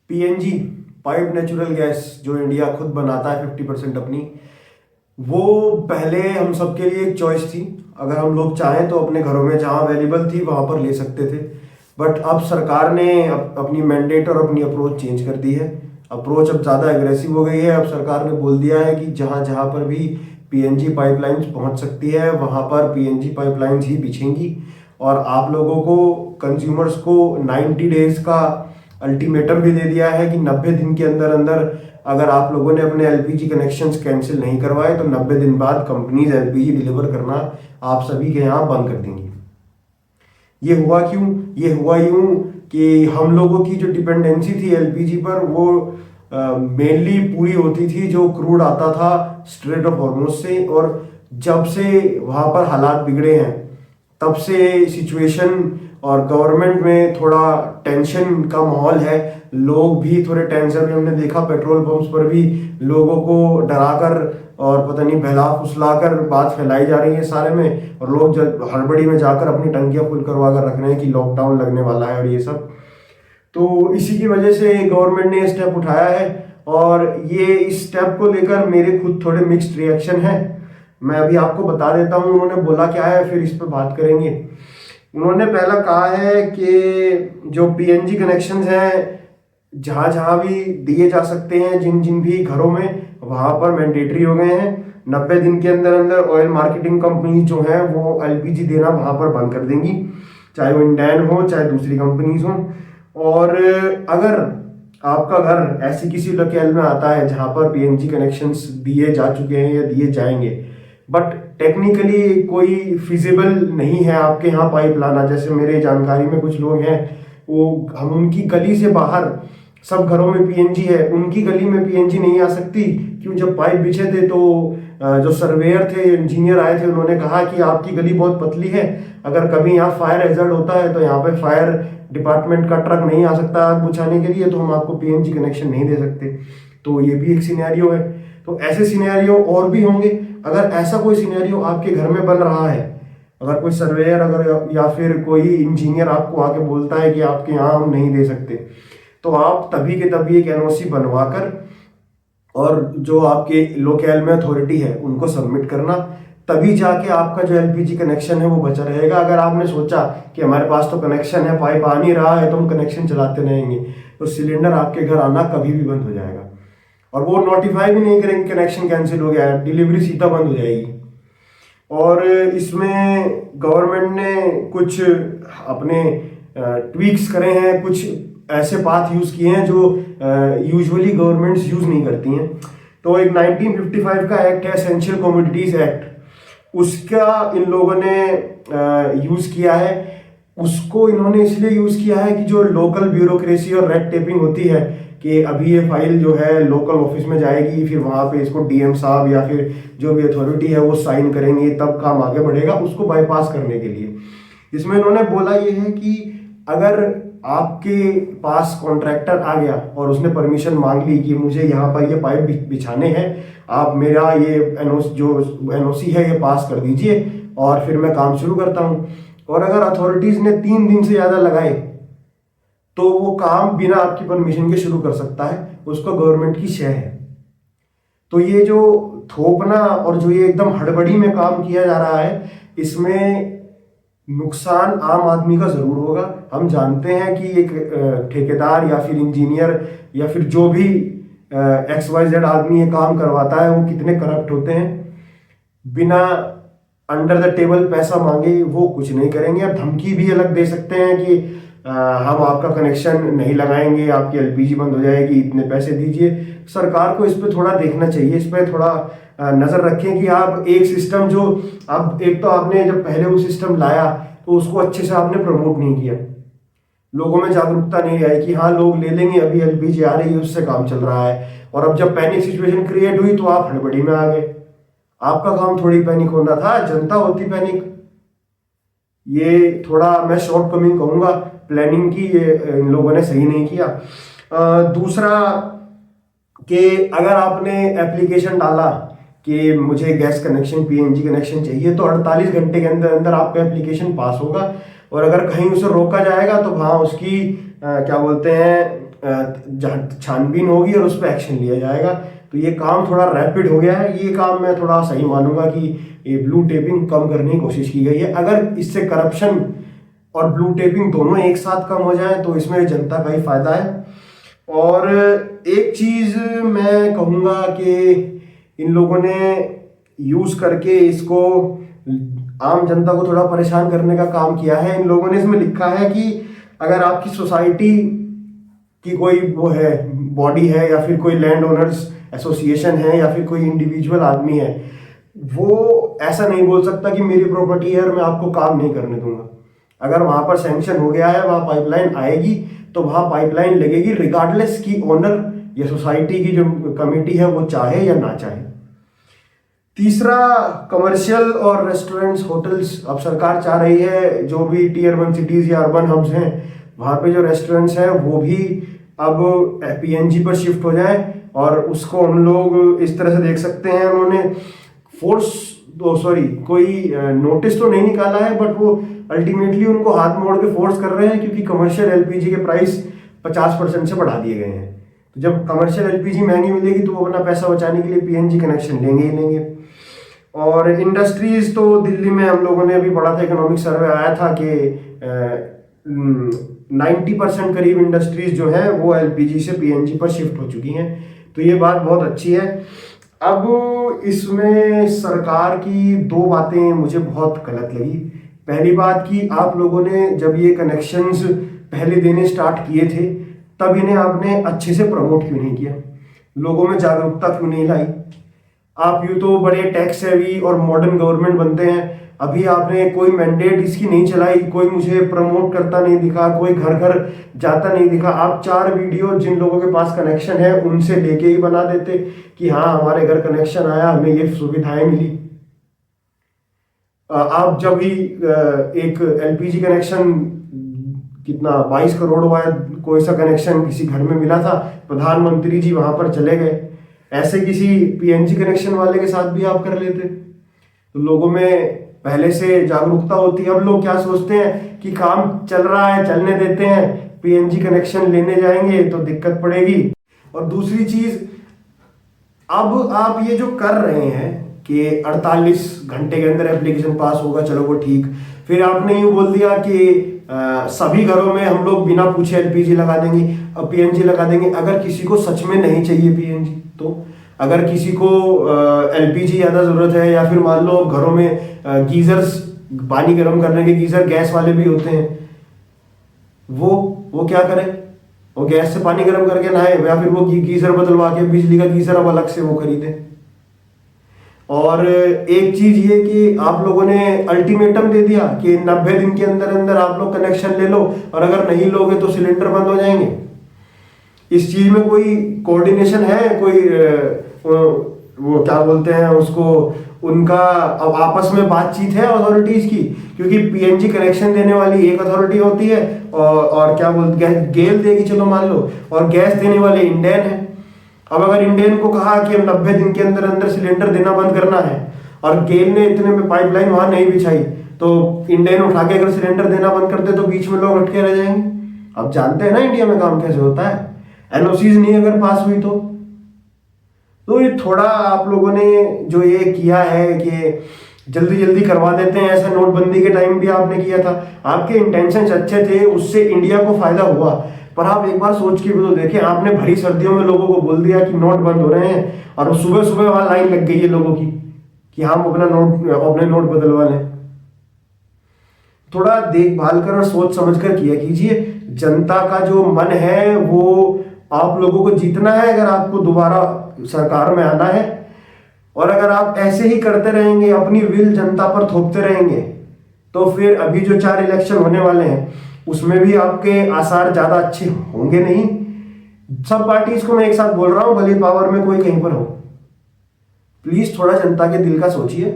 PNG pipe natural gas जो India खुद बनाता है 50% अपनी, वो पहले हम सबके लिए एक चॉइस थी। अगर हम लोग चाहें तो अपने घरों में जहाँ अवेलेबल थी वहाँ पर ले सकते थे। बट अब सरकार ने अपनी मैंडेट और अपनी अप्रोच चेंज कर दी है। अप्रोच अब ज़्यादा एग्रेसिव हो गई है। अब सरकार ने बोल दिया है कि जहाँ जहाँ पर भी पीएनजी पाइपलाइंस पहुँच सकती है वहाँ पर पीएनजी पाइपलाइंस ही बिछेंगी। और आप लोगों को, कंज्यूमर्स को 90 डेज का अल्टीमेटम भी दे दिया है कि 90 दिन के अंदर अंदर अगर आप लोगों ने अपने एलपीजी कनेक्शंस कैंसिल नहीं करवाए तो 90 दिन बाद कंपनीज एलपीजी डिलीवर करना आप सभी के यहाँ बंद कर देंगी। ये हुआ क्यों? ये हुआ यूं कि हम लोगों की जो डिपेंडेंसी थी एलपीजी पर वो मेनली पूरी होती थी जो क्रूड आता था स्ट्रेट ऑफ हॉर्मुज से। और जब से वहाँ पर हालात बिगड़े हैं तब से सिचुएशन और गवर्नमेंट में थोड़ा टेंशन का माहौल है। लोग भी थोड़े टेंशन में, हमने देखा पेट्रोल पंप्स पर भी लोगों को डराकर और पता नहीं बहला फुसलाकर बात फैलाई जा रही है सारे में, और लोग हड़बड़ी में जाकर अपनी टंकियां फुल करवा कर रख रहे हैं कि लॉकडाउन लगने वाला है और ये सब। तो इसी की वजह से गवर्नमेंट ने स्टेप उठाया है। और ये इस स्टेप को लेकर मेरे खुद थोड़े मिक्स्ड रिएक्शन है। मैं अभी आपको बता देता हूँ उन्होंने बोला क्या है, फिर इस पर बात करेंगे। उन्होंने पहला कहा है कि जो पीएनजी कनेक्शंस हैं जहाँ जहाँ भी दिए जा सकते हैं, जिन जिन भी घरों में, वहाँ पर मैंडेटरी हो गए हैं। 90 दिन के अंदर अंदर ऑयल मार्केटिंग कंपनी जो है वो एलपीजी देना वहाँ पर बंद कर देंगी, चाहे वो इंडियन हो चाहे दूसरी कंपनीज हो। और अगर आपका घर ऐसी किसी लोकेल में आता है जहाँ पर पीएनजी कनेक्शंस दिए जा चुके हैं या दिए जाएंगे, बट टेक्निकली कोई फिजिबल नहीं है आपके यहाँ पाइप लाना, जैसे मेरे जानकारी में कुछ लोग हैं, वो हम उनकी गली से बाहर सब घरों में पीएनजी है, उनकी गली में पीएनजी नहीं आ सकती। क्यों? जब पाइप बिछे थे तो जो सर्वेयर थे, इंजीनियर आए थे, उन्होंने कहा कि आपकी गली बहुत पतली है, अगर कभी यहाँ फायर हैजर्ड होता है तो यहाँ पे फायर डिपार्टमेंट का ट्रक नहीं आ सकता आग बुझाने के लिए, तो हम आपको पीएनजी कनेक्शन नहीं दे सकते। तो ये भी एक सिनेरियो है। तो ऐसे सिनेरियो और भी होंगे। अगर ऐसा कोई सिनेरियो आपके घर में बन रहा है, अगर कोई सर्वेयर अगर या फिर कोई इंजीनियर आपको आके बोलता है कि आपके यहाँ हम नहीं दे सकते, तो आप तभी के तभी एक एनओसी बनवा कर और जो आपके लोकल में अथॉरिटी है उनको सबमिट करना, तभी जाके आपका जो एलपीजी कनेक्शन है वो बचा रहेगा। अगर आपने सोचा कि हमारे पास तो कनेक्शन है, पाइप आ नहीं रहा है, तो हम कनेक्शन चलाते रहेंगे, तो सिलेंडर आपके घर आना कभी भी बंद हो जाएगा। और वो नोटिफाई भी नहीं करेंगे कनेक्शन कैंसिल हो गया है, डिलीवरी सीधा बंद हो जाएगी। और इसमें गवर्नमेंट ने कुछ अपने ट्वीक्स करे हैं, कुछ ऐसे पाथ यूज़ किए हैं जो यूजुअली गवर्नमेंट्स यूज़ नहीं करती हैं। तो एक 1955 का एक्ट है, एसेंशियल कमोडिटीज़ एक्ट, उसका इन लोगों ने यूज़ किया है। उसको इन्होंने इसलिए यूज़ किया है कि जो लोकल ब्यूरोक्रेसी और रेड टेपिंग होती है, कि अभी ये फाइल जो है लोकल ऑफिस में जाएगी, फिर वहाँ पे इसको डीएम साहब या फिर जो भी अथॉरिटी है वो साइन करेंगे, तब काम आगे बढ़ेगा, उसको बाईपास करने के लिए इसमें इन्होंने बोला ये है कि अगर आपके पास कॉन्ट्रैक्टर आ गया और उसने परमिशन मांग ली कि मुझे यहाँ पर ये पाइप बिछाने हैं, आप मेरा ये एनओसी है ये पास कर दीजिए और फिर मैं काम शुरू करता हूँ। और अगर अथॉरिटीज़ ने 3 दिन से ज़्यादा लगाए तो वो काम बिना आपकी परमिशन के शुरू कर सकता है, उसको गवर्नमेंट की शय है। तो ये जो थोपना और जो ये एकदम हड़बड़ी में काम किया जा रहा है, इसमें नुकसान आम आदमी का जरूर होगा। हम जानते हैं कि एक ठेकेदार या फिर इंजीनियर या फिर जो भी XYZ आदमी ये काम करवाता है वो कितने करप्ट होते हैं। बिना अंडर द टेबल पैसा मांगे वो कुछ नहीं करेंगे। अब धमकी भी अलग दे सकते हैं कि हम आपका कनेक्शन नहीं लगाएंगे, आपकी एलपीजी बंद हो जाएगी, इतने पैसे दीजिए। सरकार को इस पर थोड़ा देखना चाहिए, इस पर थोड़ा नज़र रखें कि आप एक सिस्टम जो आप एक तो आपने जब पहले वो सिस्टम लाया तो उसको अच्छे से आपने प्रमोट नहीं किया, लोगों में जागरूकता नहीं आई कि हाँ लोग ले लेंगे, अभी एलपीजी आ रही है उससे काम चल रहा है। और अब जब पैनिक सिचुएशन क्रिएट हुई तो आप हड़बड़ी में आ गए। आपका काम थोड़ी पैनिक होना था, जनता होती पैनिक। ये थोड़ा मैं शॉर्ट कमिंग कहूँगा प्लानिंग की, ये इन लोगों ने सही नहीं किया। दूसरा कि अगर आपने एप्लीकेशन डाला कि मुझे गैस कनेक्शन पीएनजी कनेक्शन चाहिए, तो 48 घंटे के अंदर अंदर आपका एप्लीकेशन पास होगा। और अगर कहीं उसे रोका जाएगा तो वहाँ उसकी क्या बोलते हैं छानबीन होगी और उस पर एक्शन लिया जाएगा। तो ये काम थोड़ा रैपिड हो गया है, ये काम मैं थोड़ा सही मानूंगा कि ये ब्लू टेपिंग कम करने की कोशिश की गई है। अगर इससे करप्शन और ब्लू टेपिंग दोनों एक साथ कम हो जाए तो इसमें जनता का ही फायदा है। और एक चीज मैं कहूँगा कि इन लोगों ने यूज करके इसको आम जनता को थोड़ा परेशान करने का काम किया है। इन लोगों ने इसमें लिखा है कि अगर आपकी सोसाइटी की कोई वो है बॉडी है या फिर कोई लैंड ओनर्स एसोसिएशन है या फिर कोई इंडिविजुअल आदमी है, वो ऐसा नहीं बोल सकता कि मेरी प्रॉपर्टी है और मैं आपको काम नहीं करने दूंगा। अगर वहां पर सैंक्शन हो गया है, वहां पाइपलाइन आएगी तो वहां पाइपलाइन लगेगी, रिगार्डलेस की ओनर या सोसाइटी की जो कमेटी है वो चाहे या ना चाहे। तीसरा, कमर्शियल और रेस्टोरेंट्स होटल्स, अब सरकार चाह रही है जो भी टीयर 1 सिटीज या अर्बन हब्स हैं वहां पे जो रेस्टोरेंट्स हैं वो भी अब पीएनजी पर शिफ्ट हो जाए। और उसको हम लोग इस तरह से देख सकते हैं, उन्होंने कोई नोटिस तो नहीं निकाला है, बट वो अल्टीमेटली उनको हाथ मोड़ के फोर्स कर रहे हैं, क्योंकि कमर्शियल एलपीजी के प्राइस 50% से बढ़ा दिए गए हैं। तो जब कमर्शियल एलपीजी महंगी मिलेगी तो वो अपना पैसा बचाने के लिए पीएनजी कनेक्शन लेंगे ही लेंगे। और इंडस्ट्रीज तो दिल्ली में हम लोगों ने अभी पढ़ा था, इकोनॉमिक सर्वे आया था कि 90% करीब इंडस्ट्रीज जो है वो एलपीजी से पीएनजी पर शिफ्ट हो चुकी हैं। तो ये बात बहुत अच्छी है। अब इसमें सरकार की दो बातें मुझे बहुत गलत लगी। पहली बात कि आप लोगों ने जब ये कनेक्शंस पहले देने स्टार्ट किए थे तब इन्हें आपने अच्छे से प्रमोट क्यों नहीं किया, लोगों में जागरूकता क्यों नहीं लाई। आप यूँ तो बड़े टैक्स हैवी और मॉडर्न गवर्नमेंट बनते हैं, अभी आपने कोई मैंडेट इसकी नहीं चलाई, कोई मुझे प्रमोट करता नहीं दिखा, कोई घर घर जाता नहीं दिखा। आप 4 वीडियो जिन लोगों के पास कनेक्शन है उनसे लेके ही बना देते कि हाँ हमारे घर कनेक्शन आया, हमें ये सुविधाएं मिली। आप जब भी एक एलपीजी कनेक्शन कितना 22 करोड़ वाला कोई सा कनेक्शन किसी घर में मिला था, प्रधानमंत्री जी वहां पर चले गए, ऐसे किसी पीएनजी कनेक्शन वाले के साथ भी आप कर लेते। तो लोगों में पहले से जागरूकता होती है। अब लोग क्या सोचते हैं कि काम चल रहा है चलने देते हैं, पीएनजी कनेक्शन लेने जाएंगे तो दिक्कत पड़ेगी। और दूसरी चीज, अब आप ये जो कर रहे हैं कि 48 घंटे के अंदर एप्लीकेशन पास होगा, चलो वो ठीक। फिर आपने यूँ बोल दिया कि सभी घरों में हम लोग बिना पूछे एलपीजी लगा देंगे, अब पीएनजी लगा देंगे। अगर किसी को सच में नहीं चाहिए पीएनजी, तो अगर किसी को एलपीजी ज़्यादा ज़रूरत है, या फिर मान लो घरों में गीजर्स, पानी गर्म करने के गीजर गैस वाले भी होते हैं, वो क्या करें, वो गैस से पानी गर्म करके नहाए, या फिर वो गीजर बदलवा के बिजली का गीजर अब अलग से वो खरीदें। और एक चीज ये कि आप लोगों ने अल्टीमेटम दे दिया कि 90 दिन के अंदर अंदर आप लोग कनेक्शन ले लो, और अगर नहीं लोगे तो सिलेंडर बंद हो जाएंगे। इस चीज में कोई कोऑर्डिनेशन है, कोई वो क्या बोलते हैं उसको, उनका अब आपस में बातचीत है अथॉरिटीज की? क्योंकि पीएनजी कनेक्शन देने वाली एक अथॉरिटी होती है और क्या बोलते हैं गेल देगी, चलो मान लो, और गैस देने वाले इंडेन है। अब अगर इंडेन को कहा कि हम 90 दिन के अंदर अंदर सिलेंडर देना बंद करना है, और गेल ने इतने में पाइपलाइन वहां नहीं बिछाई, तो इंडेन उठा के अगर सिलेंडर देना बंद कर दे तो बीच में लोग अटके रह जाएंगे। अब जानते हैं ना इंडिया में काम कैसे होता है, एनओसीज नहीं अगर पास हुई तो ये थोड़ा आप लोगों ने जो ये किया है कि जल्दी जल्दी करवा देते हैं, ऐसा नोटबंदी के टाइम भी आपने किया था। आपके इंटेंशंस अच्छे थे, उससे इंडिया को फायदा हुआ, पर आप एक बार सोच के भी तो देखें, आपने भरी सर्दियों में लोगों को बोल दिया कि नोट बंद हो रहे हैं, और सुबह सुबह वहां लाइन लग गई है लोगों की कि हम अपने नोट बदलवा लें। थोड़ा देखभाल कर और सोच समझ कर किया कीजिए। जनता का जो मन है वो आप लोगों को जीतना है, अगर आपको दोबारा सरकार में आना है। और अगर आप ऐसे ही करते रहेंगे, अपनी विल जनता पर थोपते रहेंगे, तो फिर अभी जो 4 इलेक्शन होने वाले हैं उसमें भी आपके आसार ज्यादा अच्छे होंगे नहीं। सब पार्टीज को मैं एक साथ बोल रहा हूं, भले पावर में कोई कहीं पर हो, प्लीज थोड़ा जनता के दिल का सोचिए।